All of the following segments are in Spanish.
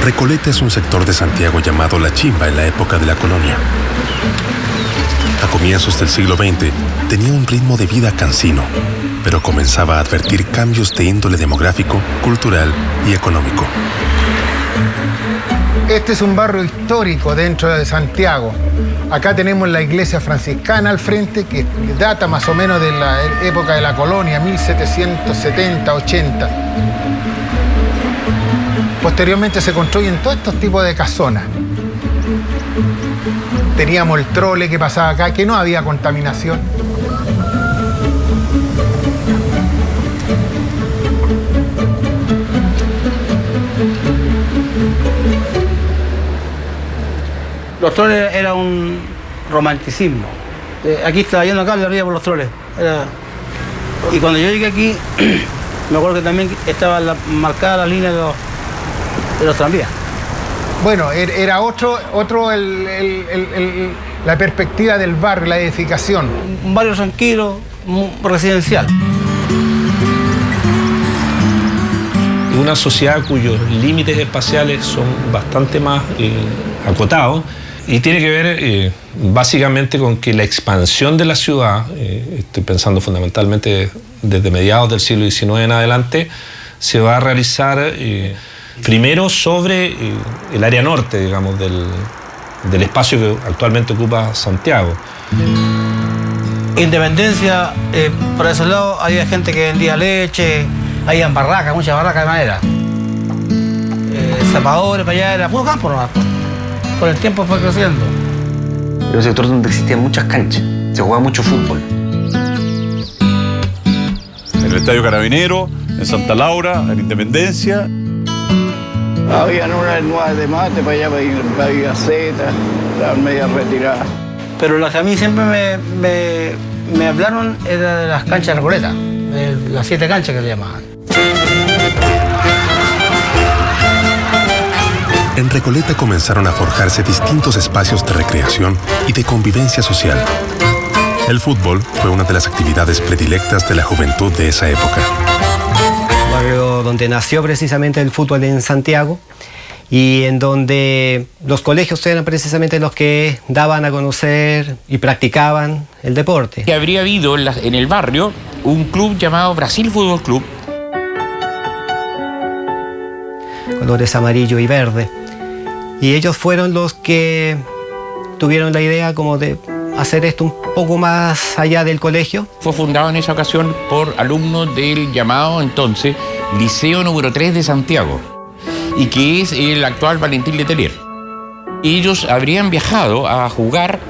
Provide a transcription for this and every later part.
Recoleta es un sector de Santiago llamado La Chimba en la época de la colonia. A comienzos del siglo XX tenía un ritmo de vida cansino, pero comenzaba a advertir cambios de índole demográfico, cultural y económico. Este es un barrio histórico dentro de Santiago. Acá tenemos la iglesia franciscana al frente, que data más o menos de la época de la colonia, 1770-80. Posteriormente se construyen todos estos tipos de casonas. Teníamos el trole que pasaba acá, que no había contaminación. Los troles era un romanticismo. Aquí estaba yendo acá, le ría por los troles. Y cuando yo llegué aquí, me acuerdo que también estaba marcada la línea de los tranvías. Bueno, era la perspectiva del barrio, la edificación. Un barrio tranquilo, residencial. Una sociedad cuyos límites espaciales son bastante más acotados y tiene que ver básicamente con que la expansión de la ciudad, estoy pensando fundamentalmente desde mediados del siglo XIX en adelante, se va a realizar primero sobre el área norte, digamos, del espacio que actualmente ocupa Santiago. Independencia, por ese lado había gente que vendía leche, había barracas, muchas barracas de madera. Zapadores para allá, era puro campo nomás. Con el tiempo fue creciendo. Era un sector donde existían muchas canchas, se jugaba mucho fútbol. En el Estadio Carabinero, en Santa Laura, en Independencia. Habían unas nuevas de mate para allá, para ir a Zeta, estaban medias retiradas. Pero las que a mí siempre me hablaron era de las canchas de Recoleta, de las 7 canchas que se llamaban. En Recoleta comenzaron a forjarse distintos espacios de recreación y de convivencia social. El fútbol fue una de las actividades predilectas de la juventud de esa época. Barrio donde nació precisamente el fútbol en Santiago y en donde los colegios eran precisamente los que daban a conocer y practicaban el deporte. Que habría habido en el barrio un club llamado Brasil Fútbol Club. Colores amarillo y verde. Y ellos fueron los que tuvieron la idea como de hacer esto un poco más allá del colegio. Fue fundado en esa ocasión por alumnos del llamado entonces Liceo número 3 de Santiago, y que es el actual Valentín Letelier. Ellos habrían viajado a jugar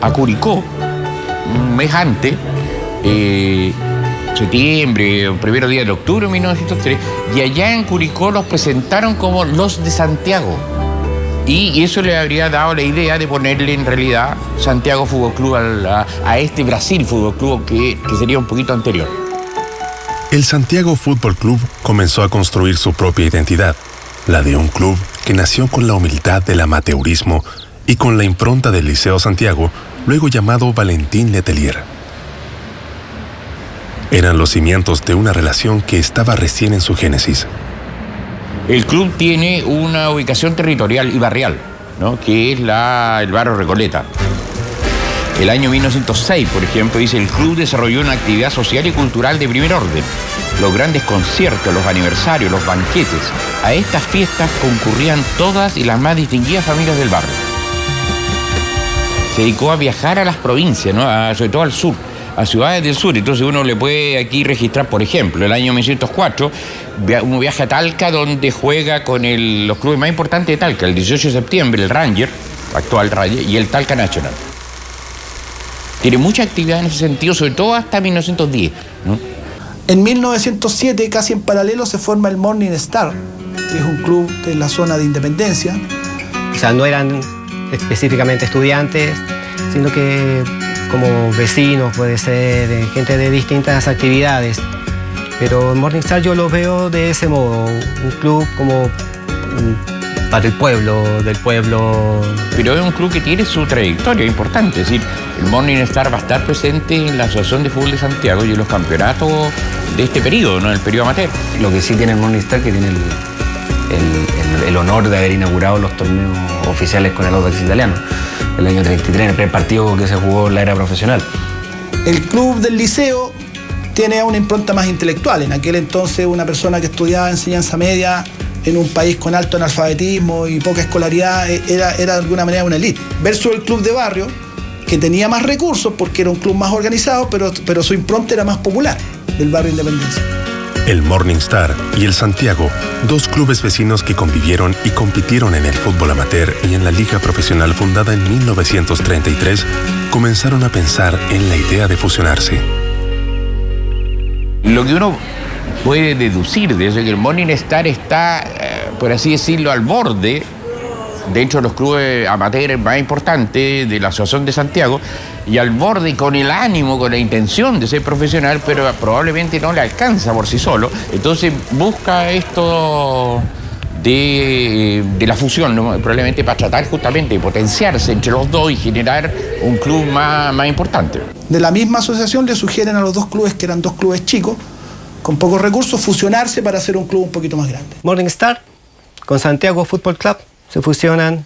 a Curicó un mes antes, septiembre, primero día de octubre de 1903, y allá en Curicó los presentaron como los de Santiago. Y eso le habría dado la idea de ponerle en realidad Santiago Fútbol Club a este Brasil Fútbol Club que sería un poquito anterior. El Santiago Fútbol Club comenzó a construir su propia identidad, la de un club que nació con la humildad del amateurismo y con la impronta del Liceo Santiago, luego llamado Valentín Letelier. Eran los cimientos de una relación que estaba recién en su génesis. El club tiene una ubicación territorial y barrial, ¿no?, que es el barrio Recoleta. El año 1906, por ejemplo, dice: el club desarrolló una actividad social y cultural de primer orden. Los grandes conciertos, los aniversarios, los banquetes. A estas fiestas concurrían todas y las más distinguidas familias del barrio. Se dedicó a viajar a las provincias, ¿no?, sobre todo al sur, a ciudades del sur. Entonces uno le puede aquí registrar, por ejemplo, el año 1904, uno viaja a Talca, donde juega con los clubes más importantes de Talca, el 18 de septiembre, el Ranger, actual Ranger, y el Talca Nacional. Tiene mucha actividad en ese sentido, sobre todo hasta 1910, ¿no? En 1907, casi en paralelo, se forma el Morning Star, que es un club de la zona de Independencia. O sea, no eran específicamente estudiantes, sino que como vecinos, puede ser gente de distintas actividades. Pero Morningstar yo lo veo de ese modo, un club como para el pueblo, del pueblo. Pero es un club que tiene su trayectoria importante, es decir, el Morning Star va a estar presente en la Asociación de Fútbol de Santiago y en los campeonatos de este periodo, ¿no? El periodo amateur. Lo que sí tiene el Morning Star, que tiene el honor de haber inaugurado los torneos oficiales con el Audax Italiano, el año 33, en el primer partido que se jugó en la era profesional. El club del liceo tiene una impronta más intelectual. En aquel entonces, una persona que estudiaba enseñanza media en un país con alto analfabetismo y poca escolaridad era de alguna manera una élite. Versus el club de barrio, que tenía más recursos porque era un club más organizado, pero su impronta era más popular, del barrio Independencia. El Morning Star y el Santiago, dos clubes vecinos que convivieron y compitieron en el fútbol amateur y en la liga profesional fundada en 1933, comenzaron a pensar en la idea de fusionarse. Lo que uno puede deducir de eso es que el Morning Star está, por así decirlo, al borde, dentro de los clubes amateurs más importantes de la Asociación de Santiago, y al borde con el ánimo, con la intención de ser profesional, pero probablemente no le alcanza por sí solo. Entonces busca esto de la fusión, ¿no? Probablemente para tratar justamente de potenciarse entre los dos y generar un club más importante. De la misma asociación le sugieren a los dos clubes, que eran dos clubes chicos, con pocos recursos, fusionarse para hacer un club un poquito más grande. Morning Star con Santiago Fútbol Club se fusionan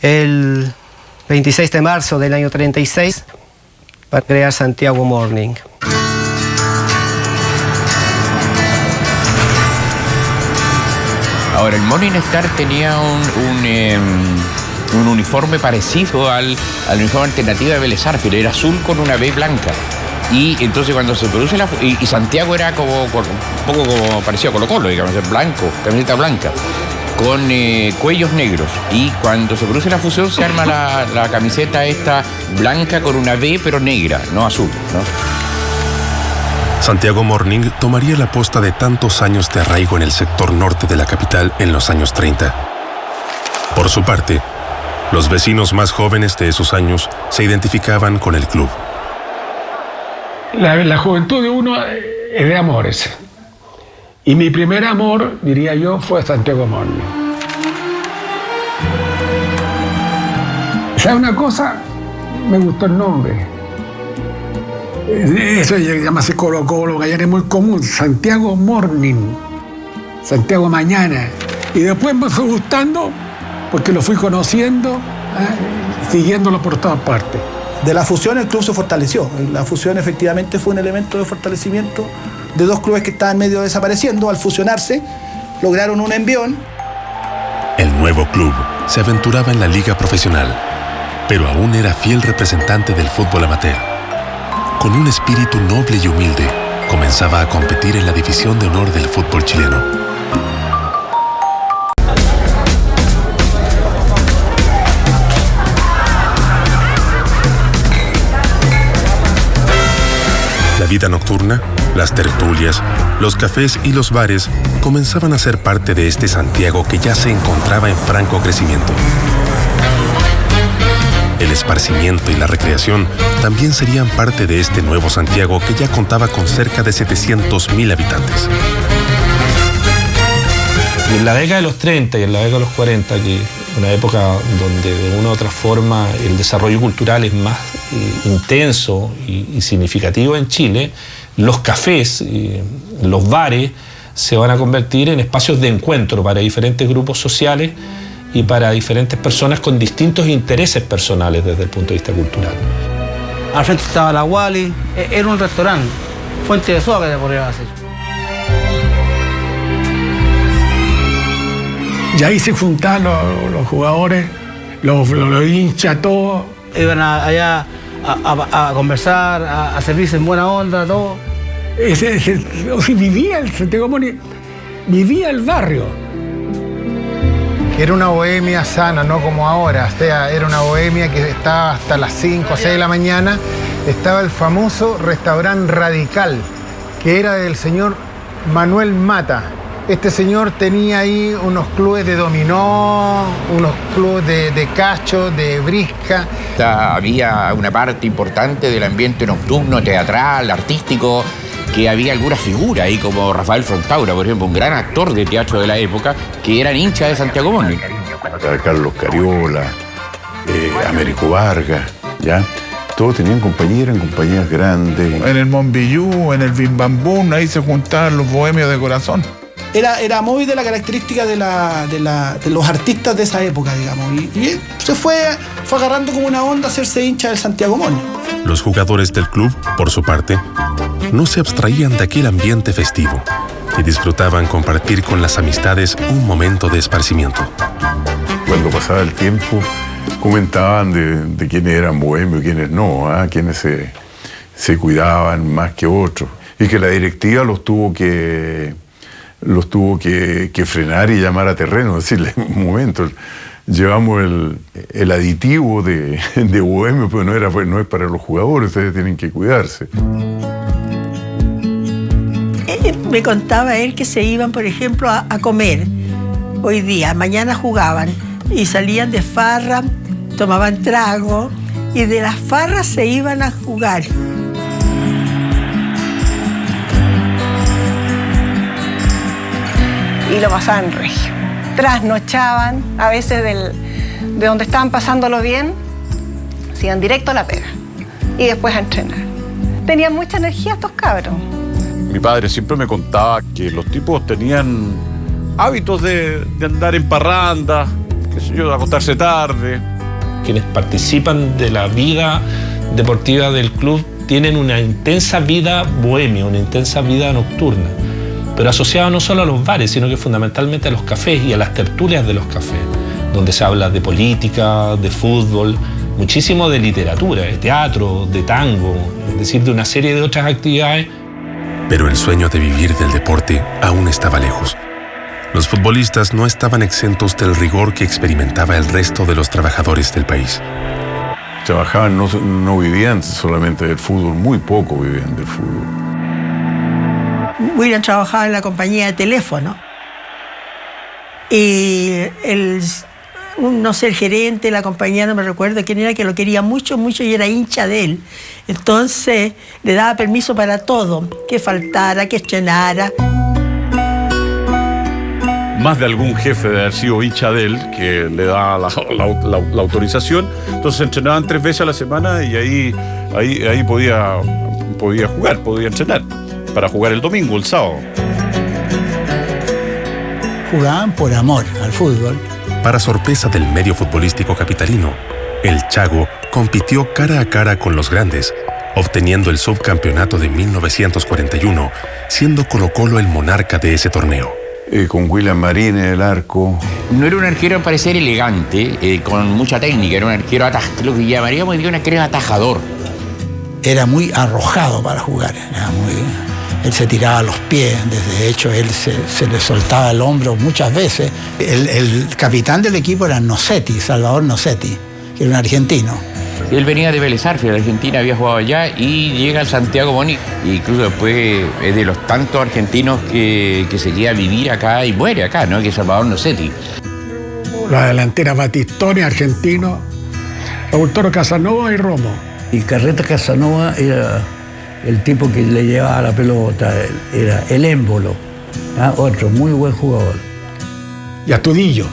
el 26 de marzo del año 36 para crear Santiago Morning. Ahora, el Morning Star tenía un uniforme parecido al uniforme alternativo de Vélez Sarsfield, era azul con una B blanca. Y entonces cuando se produce y Santiago era como un poco como parecido a Colo-Colo, digamos, blanco, camiseta blanca, con cuellos negros. Y cuando se produce la fusión se arma la camiseta esta blanca con una B pero negra, no azul, ¿no? Santiago Morning tomaría la posta de tantos años de arraigo en el sector norte de la capital en los años 30. Por su parte, los vecinos más jóvenes de esos años se identificaban con el club. La juventud de uno es de amores. Y mi primer amor, diría yo, fue Santiago Morning. ¿Sabe una cosa? Me gustó el nombre. Eso llamarse Colo-Colo, que allá es muy común. Santiago Morning. Santiago Mañana. Y después me fue gustando porque lo fui conociendo, siguiéndolo por todas partes. De la fusión el club se fortaleció. La fusión efectivamente fue un elemento de fortalecimiento de dos clubes que estaban medio desapareciendo. Al fusionarse lograron un envión. El nuevo club se aventuraba en la liga profesional, pero aún era fiel representante del fútbol amateur. Con un espíritu noble y humilde, comenzaba a competir en la división de honor del fútbol chileno. La vida nocturna, las tertulias, los cafés y los bares comenzaban a ser parte de este Santiago que ya se encontraba en franco crecimiento. El esparcimiento y la recreación también serían parte de este nuevo Santiago que ya contaba con cerca de 700.000 habitantes. Y en la década de los 30 y en la década de los 40, que es una época donde de una u otra forma el desarrollo cultural es más intenso y significativo en Chile, los cafés, los bares se van a convertir en espacios de encuentro para diferentes grupos sociales y para diferentes personas con distintos intereses personales desde el punto de vista cultural. Al frente estaba la Wally, era un restaurante, fuente de soda que se podría hacer. Y ahí se juntaban los jugadores, los hinchas, todos. Iban allá a conversar, a servirse en buena onda, todo. Vivía el Santiago Morning, vivía el barrio. Era una bohemia sana, no como ahora. O sea, era una bohemia que estaba hasta las 5 o 6 de la mañana. Estaba el famoso restaurante Radical, que era del señor Manuel Mata. Este señor tenía ahí unos clubes de dominó, unos clubes de cacho, de brisca. Había una parte importante del ambiente nocturno, teatral, artístico, que había algunas figuras ahí como Rafael Frontaura, por ejemplo, un gran actor de teatro de la época, que eran hinchas de Santiago Morning. Carlos Cariola, Américo Vargas, ¿ya? Todos tenían compañías, eran compañías grandes. En el Monbillú, en el Bim Bam Boom, ahí se juntaban los bohemios de corazón. Era muy de la característica de los artistas de esa época, digamos. Y él se fue agarrando como una onda a hacerse hincha del Santiago Morning. Los jugadores del club, por su parte, no se abstraían de aquel ambiente festivo y disfrutaban compartir con las amistades un momento de esparcimiento. Cuando pasaba el tiempo, comentaban de quiénes eran bohemios y quiénes no, quiénes se cuidaban más que otros. Y que la directiva los tuvo que frenar y llamar a terreno, decirle, un momento, llevamos el aditivo de bohemio, pero no es para los jugadores, ustedes tienen que cuidarse. Me contaba él que se iban, por ejemplo, a comer hoy día, mañana jugaban y salían de farra, tomaban trago y de las farras se iban a jugar. Y lo pasaban regio. Trasnochaban, a veces de donde estaban pasándolo bien, se iban directo a la pega y después a entrenar. Tenían mucha energía estos cabros. Mi padre siempre me contaba que los tipos tenían hábitos de andar en parranda, qué sé yo, de acostarse tarde. Quienes participan de la vida deportiva del club tienen una intensa vida bohemia, una intensa vida nocturna, pero asociada no solo a los bares, sino que fundamentalmente a los cafés y a las tertulias de los cafés, donde se habla de política, de fútbol, muchísimo de literatura, de teatro, de tango, es decir, de una serie de otras actividades. Pero el sueño de vivir del deporte aún estaba lejos. Los futbolistas no estaban exentos del rigor que experimentaba el resto de los trabajadores del país. Trabajaban, no vivían solamente del fútbol, muy poco vivían del fútbol. William trabajaba en la compañía de teléfono y el gerente de la compañía, no me recuerdo quién era, que lo quería mucho, mucho y era hincha de él. Entonces le daba permiso para todo, que faltara, que estrenara. Más de algún jefe de haber sido hincha de él que le da la autorización. Entonces entrenaban 3 veces a la semana y ahí podía jugar, podía entrenar para jugar el domingo, el sábado. Jugaban por amor al fútbol. Para sorpresa del medio futbolístico capitalino, el Chago compitió cara a cara con los grandes, obteniendo el subcampeonato de 1941, siendo Colo-Colo el monarca de ese torneo. Con William Marín en el arco. No era un arquero, al parecer, elegante, con mucha técnica, era un arquero lo que llamaríamos un arquero atajador. Era muy arrojado para jugar, él se tiraba a los pies, de hecho él se le soltaba el hombro muchas veces. El capitán del equipo era Nocetti, Salvador Nocetti, que era un argentino. Él venía de Vélez Sarsfield, de Argentina, había jugado allá y llega al Santiago Morning. Incluso después es de los tantos argentinos que se queda a vivir acá y muere acá, ¿no? Que es Salvador Nocetti. La delantera Batistoni, argentino, Raúl Toro Casanova y Romo. Y Carreta Casanova era el tipo que le llevaba la pelota, era el émbolo, otro muy buen jugador. Y a Tudillo,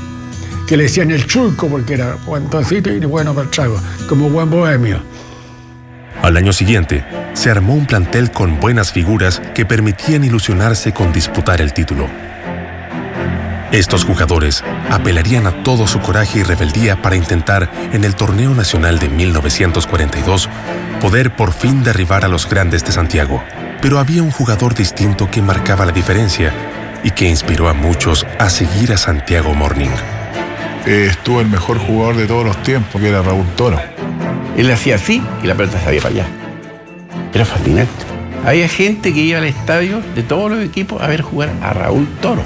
que le decían el Chulco porque era buentoncito y bueno para el trago, como buen bohemio. Al año siguiente, se armó un plantel con buenas figuras que permitían ilusionarse con disputar el título. Estos jugadores apelarían a todo su coraje y rebeldía para intentar, en el torneo nacional de 1942, poder por fin derribar a los grandes de Santiago. Pero había un jugador distinto que marcaba la diferencia y que inspiró a muchos a seguir a Santiago Morning. Estuvo el mejor jugador de todos los tiempos, que era Raúl Toro. Él hacía así y la pelota salía para allá. Era fascinante. Había gente que iba al estadio de todos los equipos a ver jugar a Raúl Toro.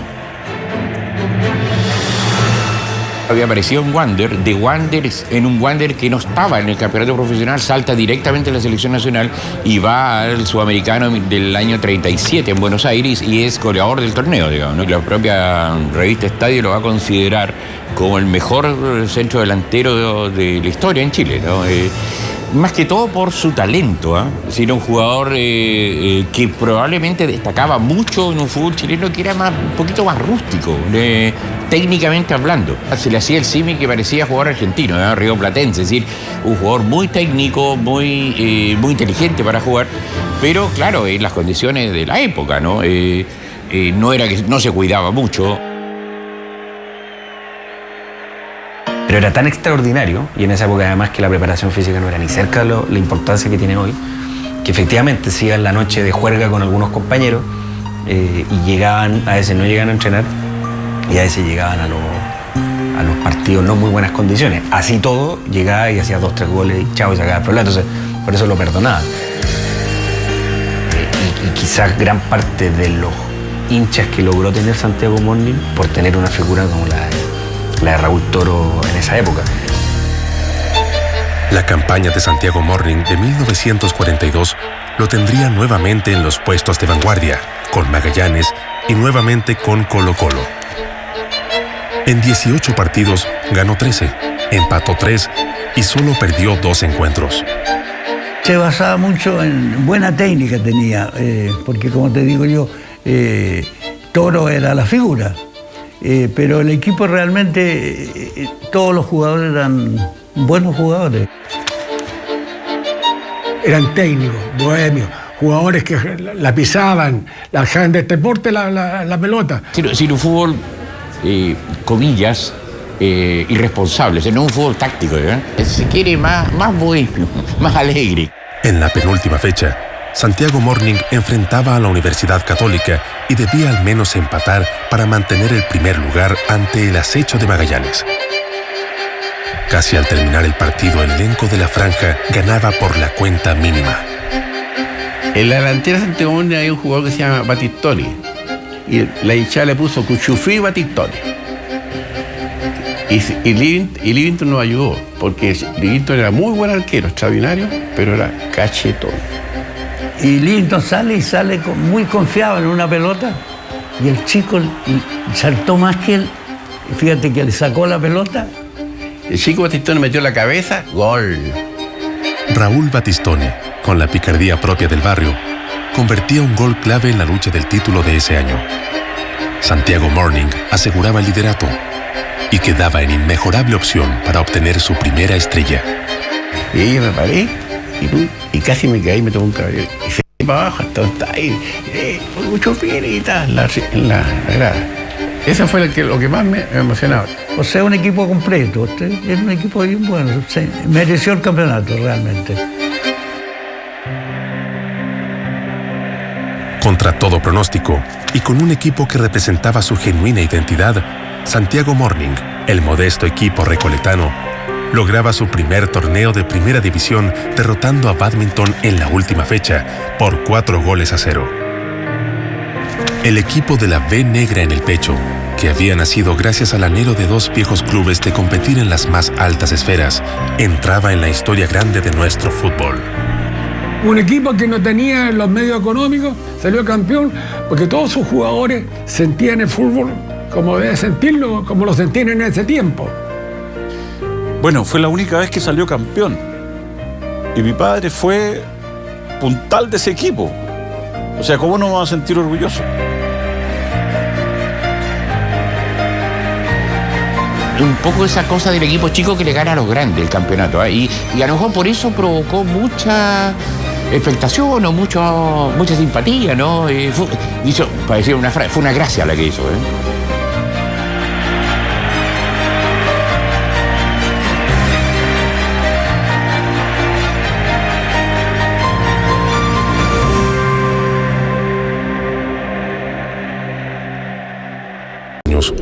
Había aparecido en Wander, de Wander, en un Wander que no estaba en el campeonato profesional, salta directamente a la selección nacional y va al sudamericano del año 37 en Buenos Aires y es goleador del torneo, digamos, ¿no? Y la propia revista Estadio lo va a considerar como el mejor centro delantero de la historia en Chile, ¿no? Más que todo por su talento, sino un jugador que probablemente destacaba mucho en un fútbol chileno que era un poquito más rústico. técnicamente hablando. Se le hacía el símil que parecía jugador argentino, rioplatense, es decir, un jugador muy técnico, muy inteligente para jugar, pero claro, en las condiciones de la época, ¿no? No era que no se cuidaba mucho. Pero era tan extraordinario, y en esa época además que la preparación física no era ni cerca de la importancia que tiene hoy, que efectivamente se iba en la noche de juerga con algunos compañeros y llegaban, a veces no llegaban a entrenar y a veces llegaban a los partidos no en muy buenas condiciones. Así todo, llegaba y hacía 2, 3 goles y chao, y sacaba el problema. Entonces, por eso lo perdonaba. Y quizás gran parte de los hinchas que logró tener Santiago Morning por tener una figura como la de Raúl Toro en esa época. La campaña de Santiago Morning de 1942 lo tendría nuevamente en los puestos de vanguardia, con Magallanes y nuevamente con Colo-Colo. En 18 partidos ganó 13, empató 3 y solo perdió 2 encuentros. Se basaba mucho en buena técnica tenía, porque como te digo yo, Toro era la figura. Pero el equipo realmente, todos los jugadores eran buenos jugadores. Eran técnicos, bohemios, jugadores que la pisaban, la dejaban de deporte la pelota. Sin un fútbol, comillas, irresponsable, no un fútbol táctico, se quiere más bohemio, más alegre. En la penúltima fecha, Santiago Morning enfrentaba a la Universidad Católica y debía al menos empatar para mantener el primer lugar ante el acecho de Magallanes. Casi al terminar el partido, el elenco de la franja ganaba por la cuenta mínima. En la delantera de Santiago Morning hay un jugador que se llama Batistoni. Y la hinchada le puso Cuchufí Batistoni. Y Livington nos ayudó, porque Livington era muy buen arquero, extraordinario, pero era cachetón. Y Livington sale muy confiado en una pelota y el chico saltó más que él. Fíjate que le sacó la pelota. El chico Batistone metió la cabeza, gol. Raúl Batistone, con la picardía propia del barrio, convertía un gol clave en la lucha del título de ese año. Santiago Morning aseguraba el liderato y quedaba en inmejorable opción para obtener su primera estrella. Y ahí me paré y casi me caí y me tomó un cabello. Y se fue para abajo, hasta donde está ahí, mucho finita en la grada. Eso fue lo que más me emocionaba. O sea, un equipo completo, es un equipo bien bueno, mereció el campeonato realmente. Contra todo pronóstico y con un equipo que representaba su genuina identidad, Santiago Morning, el modesto equipo recoletano, lograba su primer torneo de primera división derrotando a Badminton en la última fecha por 4-0. El equipo de la B negra en el pecho, que había nacido gracias al anhelo de 2 viejos clubes de competir en las más altas esferas, entraba en la historia grande de nuestro fútbol. Un equipo que no tenía los medios económicos salió campeón porque todos sus jugadores sentían el fútbol como debe sentirlo, como lo sentían en ese tiempo. Bueno, fue la única vez que salió campeón. Y mi padre fue puntal de ese equipo. O sea, ¿cómo no me va a sentir orgulloso? Un poco esa cosa del equipo chico que le gana a los grandes el campeonato. Y a lo mejor por eso provocó mucha expectación o mucha simpatía, ¿no? Hizo, para decir una frase, fue una gracia la que hizo,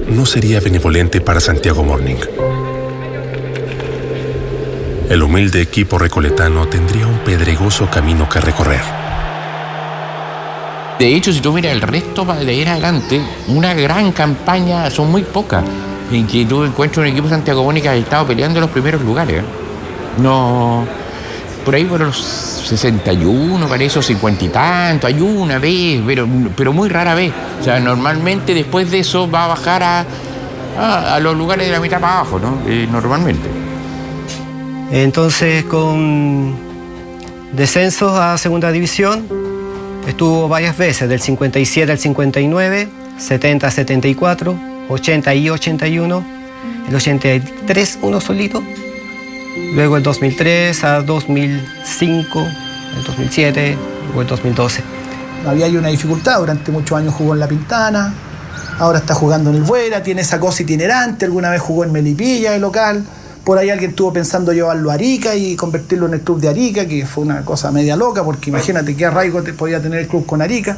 No sería benevolente para Santiago Morning. El humilde equipo recoletano tendría un pedregoso camino que recorrer. De hecho, si tú miras el resto de ahí en adelante, una gran campaña, son muy pocas, en que tú encuentras un equipo de Santiago Morning que ha estado peleando en los primeros lugares. No, por ahí por los 61, parece, o 50 y tanto, hay una vez, pero muy rara vez. O sea, normalmente después de eso va a bajar a los lugares de la mitad para abajo, ¿no? Normalmente. Entonces, con descensos a segunda división, estuvo varias veces, del 57 al 59, 70 a 74, 80 y 81, el 83 uno solito, luego el 2003 a 2005, el 2007, luego el 2012. Había ahí una dificultad, durante muchos años jugó en La Pintana, ahora está jugando en el Buera, tiene esa cosa itinerante, alguna vez jugó en Melipilla de local, por ahí alguien estuvo pensando llevarlo a Arica y convertirlo en el club de Arica, que fue una cosa media loca, porque imagínate qué arraigo podía tener el club con Arica.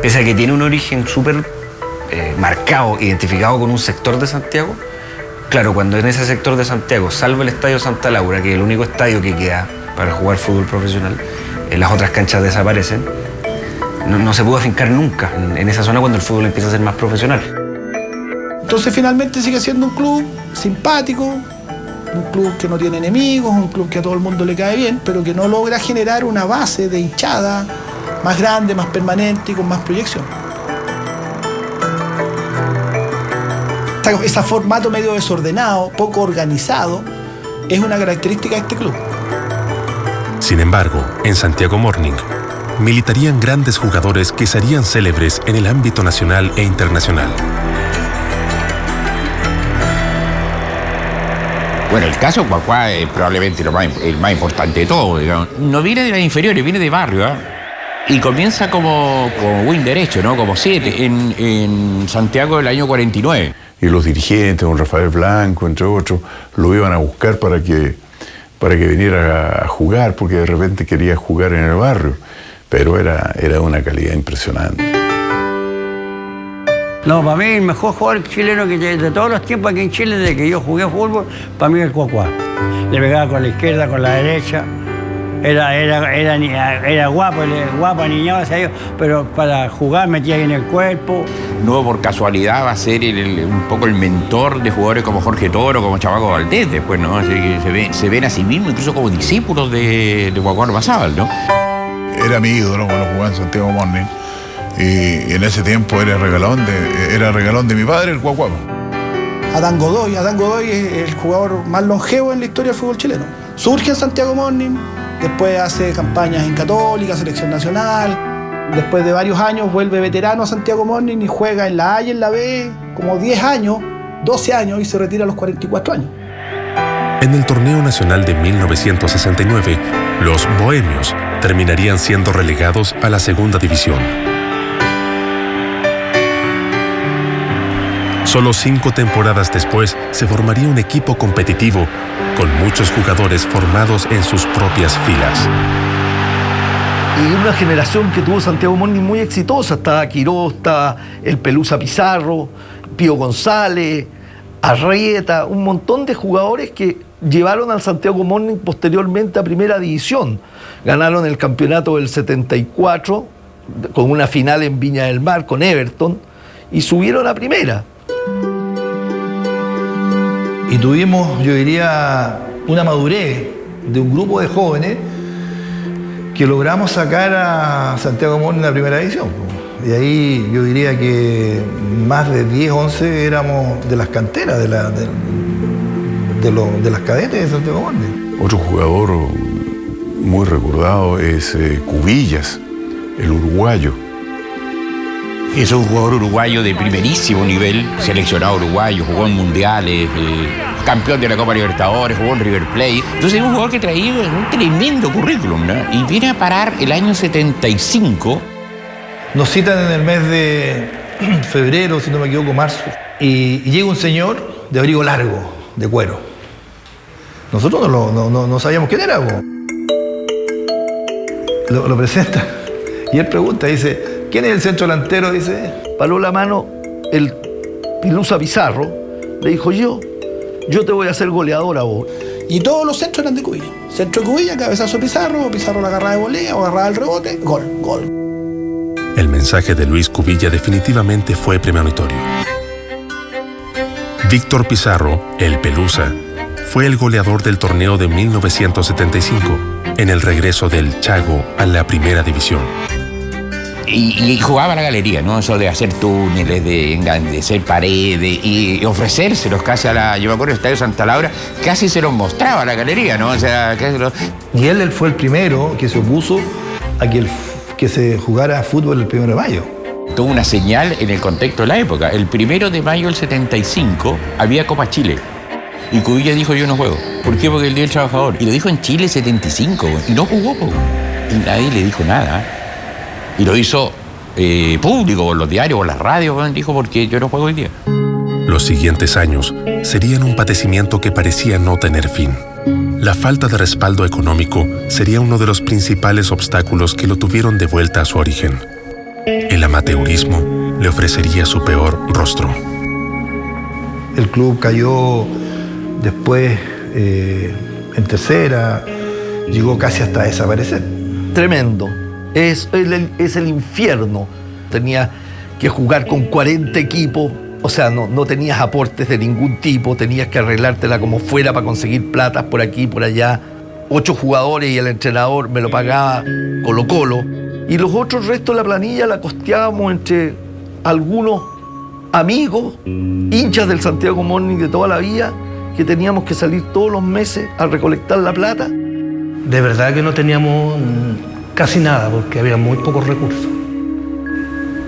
Pese a que tiene un origen súper marcado, identificado con un sector de Santiago, claro, cuando en ese sector de Santiago, salvo el Estadio Santa Laura, que es el único estadio que queda para jugar fútbol profesional, las otras canchas desaparecen, no se pudo afincar nunca en esa zona cuando el fútbol empieza a ser más profesional. Entonces finalmente sigue siendo un club simpático, un club que no tiene enemigos, un club que a todo el mundo le cae bien, pero que no logra generar una base de hinchada más grande, más permanente y con más proyección. Ese formato medio desordenado, poco organizado, es una característica de este club. Sin embargo, en Santiago Morning militarían grandes jugadores que serían célebres en el ámbito nacional e internacional. Bueno, el caso Cuacuá es probablemente el más importante de todo, digamos. No viene de las inferiores, viene de barrio, ¿eh? Y comienza como win derecho, ¿no? Como 7 en Santiago del año 49. Y los dirigentes, don Rafael Blanco, entre otros, lo iban a buscar para que viniera a jugar, porque de repente quería jugar en el barrio. Pero era de una calidad impresionante. No, para mí el mejor jugador chileno que de todos los tiempos aquí en Chile, desde que yo jugué fútbol, para mí es el Cuacuá. Le pegaba con la izquierda, con la derecha. Era guapo, aniñado hacia ellos, pero para jugar metía ahí en el cuerpo. No por casualidad va a ser un poco el mentor de jugadores como Jorge Toro, como Chavaco Valdés después, ¿no? Así que se ven a sí mismos incluso como discípulos de Cuacuá Ormazábal, ¿no? Era mi ídolo cuando jugaba en Santiago Morning. Y en ese tiempo era regalón de mi padre, el Cuacuá. Adán Godoy es el jugador más longevo en la historia del fútbol chileno. Surge en Santiago Morning, después hace campañas en Católica, Selección Nacional. Después de varios años vuelve veterano a Santiago Morning y juega en la A y en la B como 10 años, 12 años y se retira a los 44 años. En el torneo nacional de 1969, los bohemios terminarían siendo relegados a la segunda división. Solo 5 temporadas después se formaría un equipo competitivo con muchos jugadores formados en sus propias filas. Y una generación que tuvo Santiago Morning muy exitosa. Estaba Quirós, estaba el Pelusa Pizarro, Pío González, Arrieta, un montón de jugadores que llevaron al Santiago Morning posteriormente a Primera División. Ganaron el campeonato del 74 con una final en Viña del Mar con Everton y subieron a Primera. Y tuvimos, yo diría, una madurez de un grupo de jóvenes que logramos sacar a Santiago Morning en la Primera División. Y ahí yo diría que más de 10, 11 éramos de las canteras, de las cadetes de Santiago Morning. Otro jugador muy recordado es Cubillas, el uruguayo. Es un jugador uruguayo de primerísimo nivel, seleccionado uruguayo, jugó en mundiales, campeón de la Copa Libertadores, jugó en River Plate. Entonces es un jugador que traía un tremendo currículum, ¿no? Y viene a parar el año 75. Nos citan en el mes de febrero, si no me equivoco, marzo, y llega un señor de abrigo largo, de cuero. Nosotros no sabíamos quién era. Lo presenta y él pregunta, dice, ¿quién es el centro delantero? Dice, paró la mano el Pelusa Pizarro, le dijo, yo te voy a hacer goleador a vos. Y todos los centros eran de Cubilla. Centro de Cubilla, cabezazo Pizarro, Pizarro la agarraba de volea o agarraba el rebote, gol. El mensaje de Luis Cubilla definitivamente fue premonitorio. Víctor Pizarro, el Pelusa, fue el goleador del torneo de 1975, en el regreso del Chago a la Primera División. Y jugaba a la galería, ¿no? Eso de hacer túneles, de engrandecer paredes y ofrecérselos casi a la... Yo me acuerdo del Estadio Santa Laura, casi se los mostraba a la galería, ¿no? O sea, casi los... Y él fue el primero que se opuso a que que se jugara fútbol el 1 de mayo. Tuvo una señal en el contexto de la época. El 1 de mayo del 75 había Copa Chile. Y Cubilla dijo: yo no juego. ¿Por qué? Porque el Día del Trabajador. Y lo dijo en Chile 75. Y no jugó. Y nadie le dijo nada. Y lo hizo público, por los diarios, por las radios. Dijo: porque yo no juego hoy día. Los siguientes años serían un padecimiento que parecía no tener fin. La falta de respaldo económico sería uno de los principales obstáculos que lo tuvieron de vuelta a su origen. El amateurismo le ofrecería su peor rostro. El club cayó después en tercera, llegó casi hasta desaparecer. Tremendo. Es el infierno. Tenía que jugar con 40 equipos. O sea, no tenías aportes de ningún tipo, tenías que arreglártela como fuera para conseguir platas por aquí y por allá. 8 jugadores y el entrenador me lo pagaba Colo-Colo. Y los otros restos de la planilla la costeábamos entre algunos amigos, hinchas del Santiago Morning de toda la vida, que teníamos que salir todos los meses a recolectar la plata. De verdad que no teníamos casi nada porque había muy pocos recursos.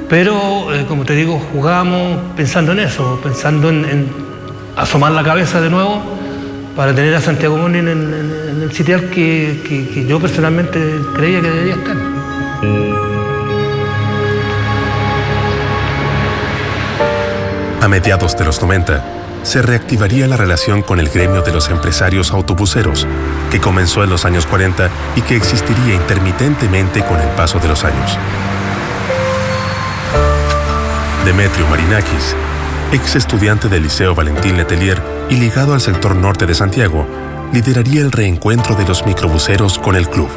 Pero, como te digo, jugábamos pensando en eso, pensando en asomar la cabeza de nuevo para tener a Santiago Morning en el sitial que yo personalmente creía que debería estar. A mediados de los 90, se reactivaría la relación con el gremio de los empresarios autobuseros, que comenzó en los años 40 y que existiría intermitentemente con el paso de los años. Demetrio Marinakis, ex estudiante del Liceo Valentín Letelier y ligado al sector norte de Santiago, lideraría el reencuentro de los microbuseros con el club.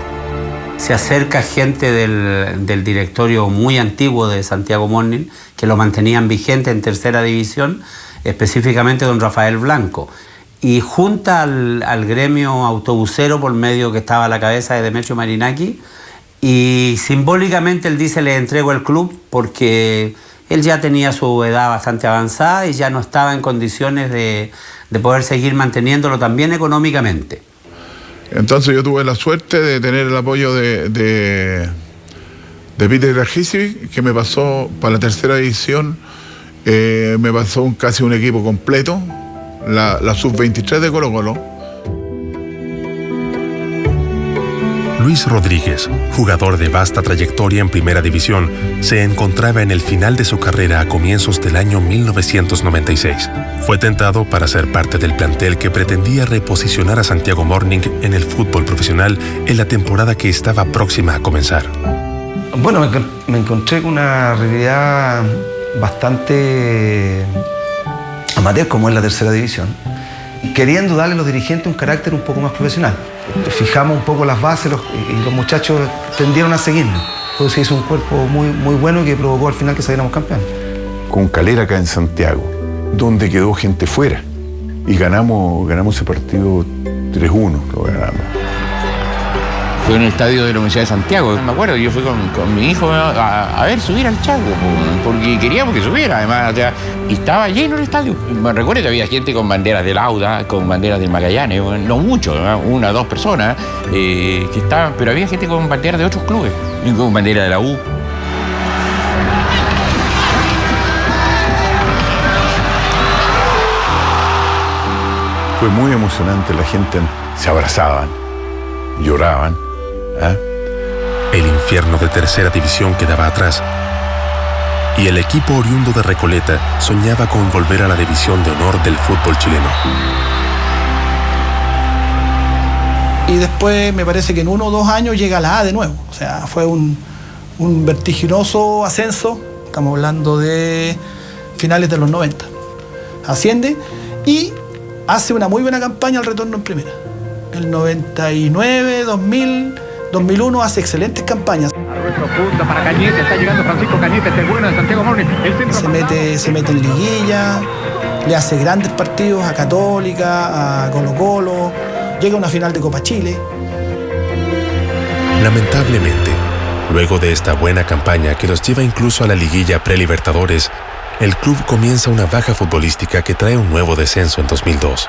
Se acerca gente del directorio muy antiguo de Santiago Morning, que lo mantenían vigente en tercera división, específicamente don Rafael Blanco, y junta al gremio autobusero por medio que estaba a la cabeza de Demetrio Marinakis, y simbólicamente él dice: le entrego el club porque él ya tenía su edad bastante avanzada y ya no estaba en condiciones de poder seguir manteniéndolo también económicamente. Entonces yo tuve la suerte de tener el apoyo de Peter Rajicic, que me pasó para la tercera división, me pasó casi un equipo completo, la sub-23 de Colo-Colo. Luis Rodríguez, jugador de vasta trayectoria en primera división, se encontraba en el final de su carrera a comienzos del año 1996. Fue tentado para ser parte del plantel que pretendía reposicionar a Santiago Morning en el fútbol profesional en la temporada que estaba próxima a comenzar. Bueno, me encontré con una realidad bastante amateur, como es la tercera división, queriendo darle a los dirigentes un carácter un poco más profesional. Fijamos un poco las bases y los muchachos tendieron a seguirnos. Entonces se hizo un cuerpo muy bueno que provocó al final que saliéramos campeones. Con Calera acá en Santiago, donde quedó gente fuera. Y ganamos ese partido 3-1, lo ganamos. Fue en el estadio de la Universidad de Santiago. Me acuerdo, yo fui con mi hijo a ver subir al Chaco, porque queríamos que subiera, además, o sea, y estaba lleno el estadio. Me recuerdo que había gente con banderas del Auda, con banderas del Magallanes, no mucho, ¿no? 1 o 2 personas que estaban, pero había gente con banderas de otros clubes, y con bandera de la U. Fue muy emocionante, la gente se abrazaban, lloraban. El infierno de tercera división quedaba atrás y el equipo oriundo de Recoleta soñaba con volver a la división de honor del fútbol chileno. Y después me parece que en 1 o 2 años llega a la A de nuevo. O sea, fue un vertiginoso ascenso. Estamos hablando de finales de los 90. Asciende y hace una muy buena campaña al retorno en primera. El 99, 2000, 2001 hace excelentes campañas. Profunda para Cañete, está llegando Francisco Cañete, el bueno de Santiago Morning. Se mete en liguilla, le hace grandes partidos a Católica, a Colo-Colo, llega a una final de Copa Chile. Lamentablemente, luego de esta buena campaña que los lleva incluso a la liguilla pre-Libertadores, el club comienza una baja futbolística que trae un nuevo descenso en 2002.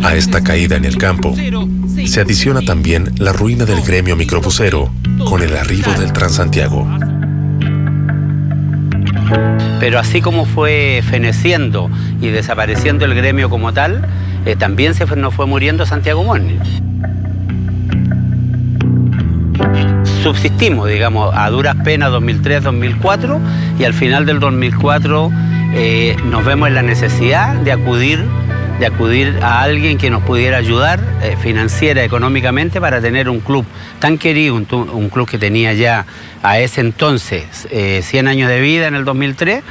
A esta caída en el campo se adiciona también la ruina del gremio microbusero con el arribo del Transantiago. Pero así como fue feneciendo y desapareciendo el gremio como tal, también nos fue muriendo Santiago Morning. Subsistimos, digamos, a duras penas 2003-2004 y al final del 2004 nos vemos en la necesidad de acudir a alguien que nos pudiera ayudar financiera, económicamente, para tener un club tan querido, un club que tenía ya a ese entonces 100 años de vida en el 2003,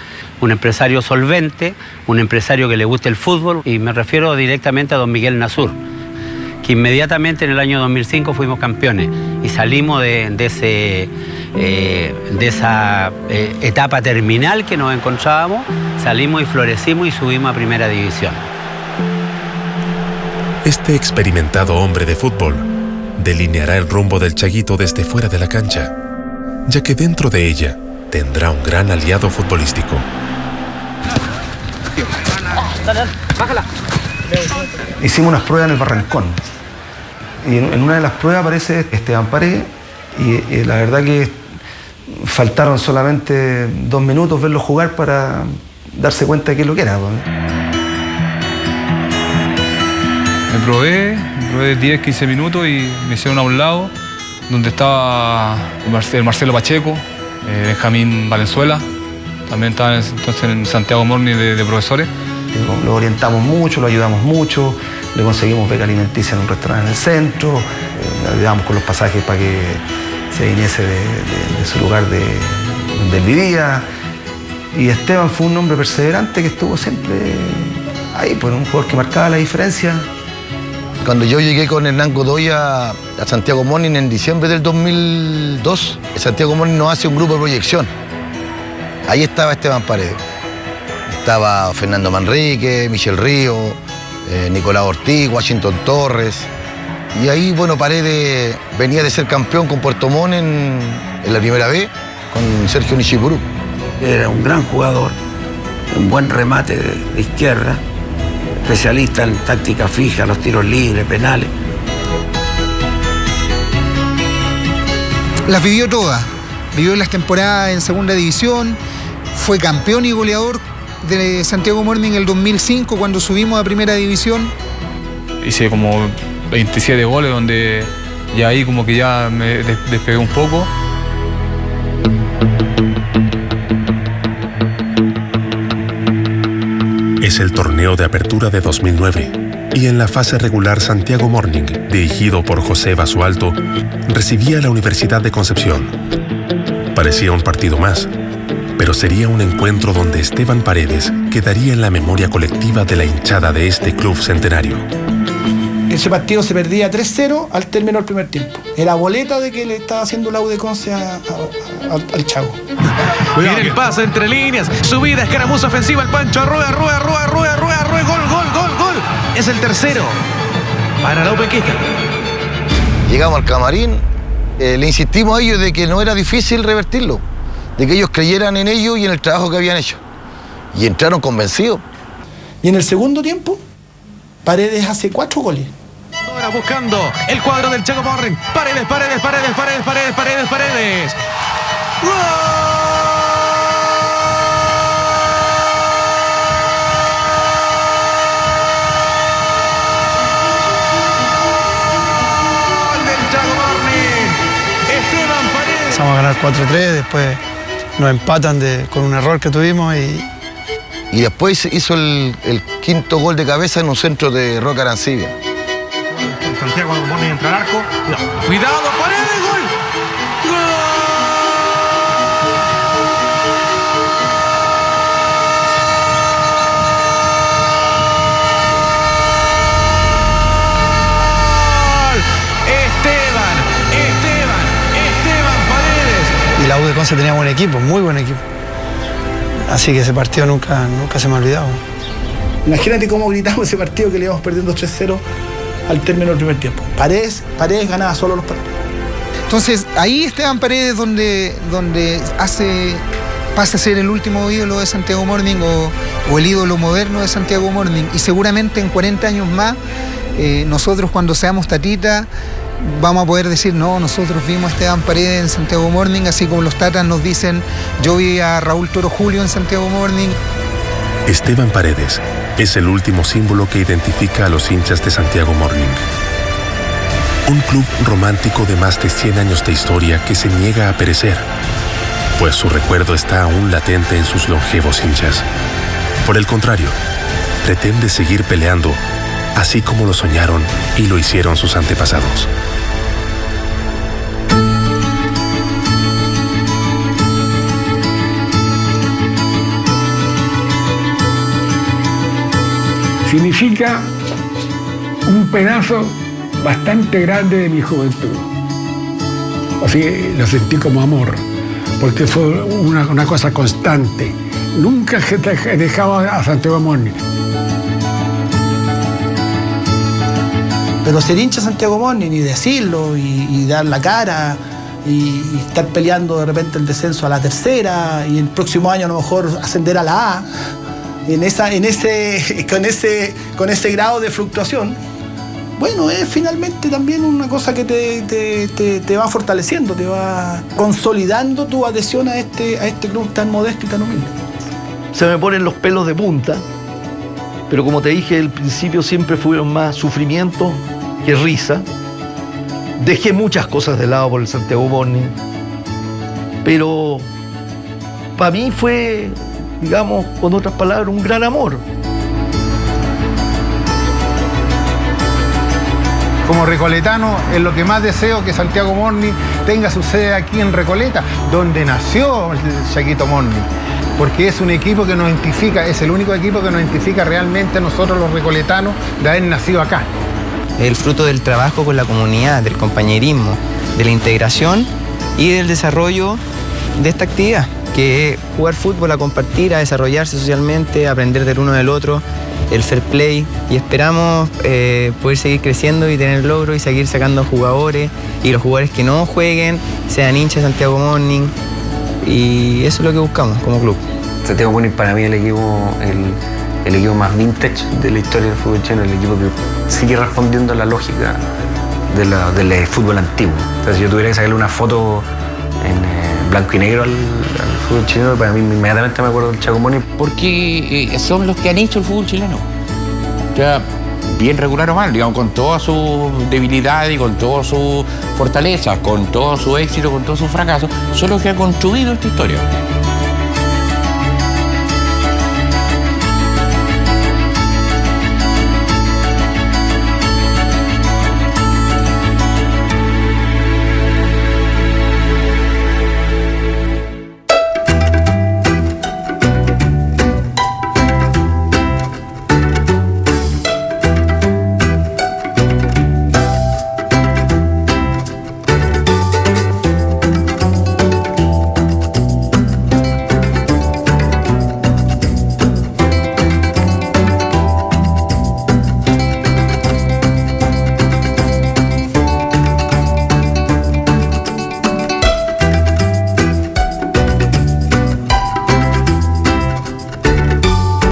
un empresario solvente, un empresario que le gusta el fútbol, y me refiero directamente a don Miguel Nasur, que inmediatamente en el año 2005 fuimos campeones y salimos de esa etapa terminal que nos encontrábamos, salimos y florecimos y subimos a Primera División. Este experimentado hombre de fútbol delineará el rumbo del Chaguito desde fuera de la cancha, ya que dentro de ella tendrá un gran aliado futbolístico. Bájala. Hicimos unas pruebas en el Barrancón y en una de las pruebas aparece Esteban Paredes y la verdad que faltaron solamente 2 minutos verlo jugar para darse cuenta de qué es lo que era. Me probé 10, 15 minutos y me hicieron a un lado donde estaba el Marcelo Pacheco, Benjamín Valenzuela, también estaba entonces en Santiago Morning de profesores. Lo orientamos mucho, lo ayudamos mucho, le conseguimos beca alimenticia en un restaurante en el centro, le ayudamos con los pasajes para que se viniese de su lugar donde él vivía. Y Esteban fue un hombre perseverante que estuvo siempre ahí, pues un jugador que marcaba la diferencia. Cuando yo llegué con Hernán Godoy a Santiago Morning en diciembre del 2002, Santiago Morning nos hace un grupo de proyección. Ahí estaba Esteban Paredes. Estaba Fernando Manrique, Michel Río, Nicolás Ortiz, Washington Torres. Y ahí, bueno, Paredes venía de ser campeón con Puerto Montt en la primera B, con Sergio Nishiburu. Era un gran jugador, un buen remate de izquierda, especialista en táctica fija, los tiros libres, penales. Las vivió todas. Vivió las temporadas en Segunda División, fue campeón y goleador de Santiago Morning en el 2005 cuando subimos a Primera División. Hice como 27 goles donde ya ahí como que ya me despegué un poco. Es el torneo de apertura de 2009 y en la fase regular Santiago Morning, dirigido por José Basualto, recibía a la Universidad de Concepción. Parecía un partido más, pero sería un encuentro donde Esteban Paredes quedaría en la memoria colectiva de la hinchada de este club centenario. Ese partido se perdía 3-0 al término del primer tiempo. Era boleta de que le estaba haciendo la U de Conce al Chago. Viene el pase entre líneas, subida, escaramuza ofensiva, el Pancho Arrué, gol. Es el tercero para la Upequeca. Llegamos al camarín, le insistimos a ellos de que no era difícil revertirlo, de que ellos creyeran en ellos y en el trabajo que habían hecho. Y entraron convencidos. Y en el segundo tiempo, Paredes hace 4 goles. Ahora buscando el cuadro del Chago Morning. Paredes. ¡Gol! Empezamos a ganar 4-3, después nos empatan con un error que tuvimos y después hizo el quinto gol de cabeza en un centro de Roca Arancibia. Santiago Morning entra al arco. Cuidado, Paredes, gol. Y la U de Conce tenía buen equipo, muy buen equipo. Así que ese partido nunca se me ha olvidado. Imagínate cómo gritamos ese partido que le íbamos perdiendo 3-0 al término del primer tiempo. Paredes ganaba solo los partidos. Entonces, ahí Esteban Paredes donde pasa a ser el último ídolo de Santiago Morning o el ídolo moderno de Santiago Morning. Y seguramente en 40 años más, nosotros cuando seamos tatita, vamos a poder decir, no, nosotros vimos a Esteban Paredes en Santiago Morning, así como los tatas nos dicen, yo vi a Raúl Toro Julio en Santiago Morning. Esteban Paredes es el último símbolo que identifica a los hinchas de Santiago Morning. Un club romántico de más de 100 años de historia que se niega a perecer, pues su recuerdo está aún latente en sus longevos hinchas. Por el contrario, pretende seguir peleando, así como lo soñaron y lo hicieron sus antepasados. Significa un pedazo bastante grande de mi juventud. Así lo sentí como amor, porque fue una cosa constante. Nunca he dejado a Santiago Morning. Pero ser hincha de Santiago Morning y decirlo y dar la cara y estar peleando de repente el descenso a la tercera y el próximo año a lo mejor ascender a la A, con ese grado de fluctuación, bueno, es finalmente también una cosa que te va fortaleciendo, te va consolidando tu adhesión a este club tan modesto y tan humilde. Se me ponen los pelos de punta, pero como te dije al principio, siempre fueron más sufrimiento que risa. Dejé muchas cosas de lado por el Santiago Morning, pero para mí fue, digamos, con otras palabras, un gran amor. Como recoletano, es lo que más deseo, que Santiago Morning tenga su sede aquí en Recoleta, donde nació el Chaquito Morning, porque es un equipo que nos identifica, es el único equipo que nos identifica realmente a nosotros los recoletanos de haber nacido acá. El fruto del trabajo con la comunidad, del compañerismo, de la integración y del desarrollo de esta actividad, que es jugar fútbol, a compartir, a desarrollarse socialmente, a aprender del uno del otro, el fair play, y esperamos poder seguir creciendo y tener logros y seguir sacando jugadores, y los jugadores que no jueguen sean hinchas de Santiago Morning, y eso es lo que buscamos como club. Santiago Morning para mí es el equipo más vintage de la historia del fútbol chileno, el equipo que sigue respondiendo a la lógica del fútbol antiguo. Entonces, si yo tuviera que sacarle una foto en blanco y negro al fútbol chileno, para mí inmediatamente me acuerdo del Chaco Morning. Porque son los que han hecho el fútbol chileno. O sea, bien regular o mal, digamos, con todas sus debilidades y con todas sus fortalezas, con todo su éxito, con todos sus fracasos, son los que han construido esta historia.